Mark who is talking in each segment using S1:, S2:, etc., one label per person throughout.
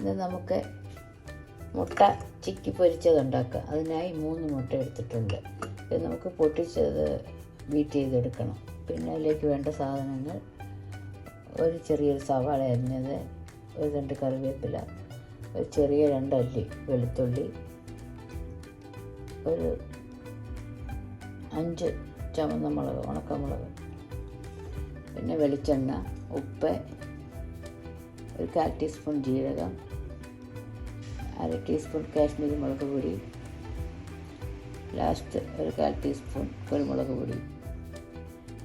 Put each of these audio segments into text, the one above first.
S1: ഇന്ന് നമുക്ക് മുട്ട ചിക്കി പൊരിച്ചതുണ്ടാക്കാം. അതിനായി 3 മുട്ട എടുത്തിട്ടുണ്ട്. ഇത് നമുക്ക് പൊട്ടിച്ചത് ബീറ്റ് ചെയ്തെടുക്കണം. പിന്നെ അതിലേക്ക് വേണ്ട സാധനങ്ങൾ: ഒരു ചെറിയൊരു സവാള അരിഞ്ഞത്, ഒരു 2 കറിവേപ്പില, ഒരു ചെറിയ 2 അല്ലി വെളുത്തുള്ളി, ഒരു 5 ചുവന്ന മുളക്, ഉണക്കമുളക്, പിന്നെ വെളിച്ചെണ്ണ, ഉപ്പ്, ഒരു 1/4 ടീസ്പൂൺ ജീരകം, 1/2 ടീസ്പൂൺ കാശ്മീരി മുളക് പൊടി, ലാസ്റ്റ് ഒരു 1/4 ടീസ്പൂൺ കുരുമുളക് പൊടി.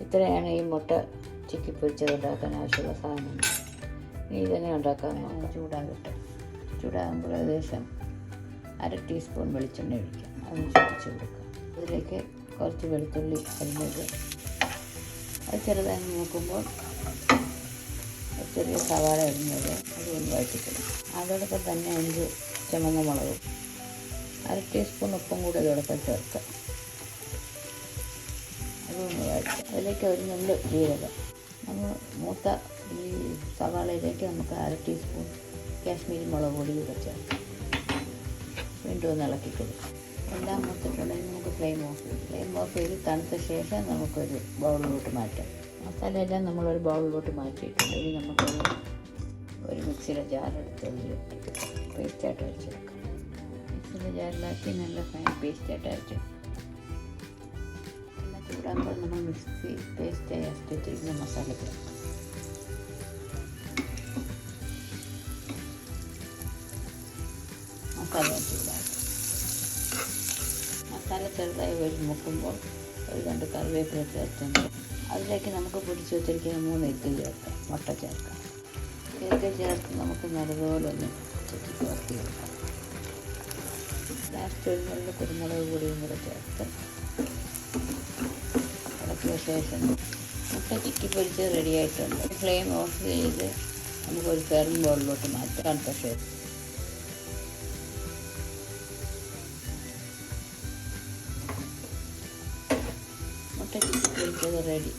S1: ഇത്രയാണ് ഈ മുട്ട ചിക്കി പൊരിച്ചതുണ്ടാക്കാൻ ആവശ്യമുള്ള സാധനങ്ങൾ. ഇനി ഇതെങ്ങനെ ഉണ്ടാക്കാൻ നോക്കാം. ചൂടാകുമ്പോൾ ഏകദേശം 1/2 ടീസ്പൂൺ വെളിച്ചെണ്ണ ഒഴിക്കാം. അതിന് ചുറ്റിച്ച് കൊടുക്കാം. അതിലേക്ക് കുറച്ച് വെളുത്തുള്ളി അരിഞ്ഞത്, അത് ചെറുതായി നോക്കുമ്പോൾ ചെറിയ സവാള അരിഞ്ഞത്, അതൊന്ന് വഴറ്റിക്കണം. അതോടൊപ്പം തന്നെ 5 ചുവന്ന മുളകും, 1/2 ടീസ്പൂൺ ഉപ്പും കൂടെ അതോടൊപ്പം ചേർക്കാം. അതൊന്ന് വഴറ്റുക. അതിലേക്ക് ഒരു നുള്ള് ജീരകം. നമ്മൾ മൂത്ത ഈ സവാളയിലേക്ക് നമുക്ക് 1/2 ടീസ്പൂൺ കാശ്മീരി മുളക് പൊടി കൂടെ ചേർക്കാം. വീണ്ടും ഒന്ന് ഇളക്കി കൊടുക്കാം. എല്ലാം മൂത്തിട്ടുണ്ടെങ്കിൽ നമുക്ക് ഫ്ലെയിം ഓഫ് ചെയ്ത് തണുത്ത ശേഷം നമുക്കൊരു ബൗളിലോട്ട് മാറ്റാം. മസാല എല്ലാം നമ്മളൊരു ബൗളിലോട്ട് മാറ്റിയിട്ടുണ്ട്. ഇനി ഒരു മിക്സിയുടെ ജാറെടുത്ത് പേസ്റ്റായിട്ട് വെച്ചെടുക്കാം. മിക്സിയുടെ ജാറിലാക്കി നല്ല ഫൈൻ പേസ്റ്റായിട്ട് അരച്ചു. എല്ലാം ചൂടാകുമ്പോൾ നമ്മൾ മിക്സി പേസ്റ്റായി അരച്ച് വെച്ചിരിക്കുന്ന മസാല ചേർക്കാം. മസാല ചൂടാക്കും. മസാല ചെറുതായി മുക്കുമ്പോൾ ഒരു 2 കറിവേപ്പില ചേർത്തുണ്ട്. അതിലേക്ക് നമുക്ക് പൊടിച്ച് വെച്ചിരിക്കുന്ന 3 എഗ്ഗ് ചേർക്കാം. മുട്ട ചേർക്കാം. എഗ്ഗ് ചേർത്ത് നമുക്ക് നല്ലതുപോലെ ഒന്ന് ചേർത്തി വെക്കാം. ലാസ്റ്റ് ഒരു നുള്ള് കുരുമുളക് പൊടിയും കൂടെ ചേർത്ത് ഇളക്കിയ ശേഷം മുട്ട ചിക്കി പൊരിച്ച് റെഡിയായിട്ടുണ്ട്. ഫ്ലെയിം ഓഫ് ചെയ്ത് നമുക്കൊരു സെർവിങ് ബൗളിലോട്ട് മാറ്റാം. തണുത്ത ശേഷം മുട്ട ചിക്കി പൊരിച്ചത് റെഡി.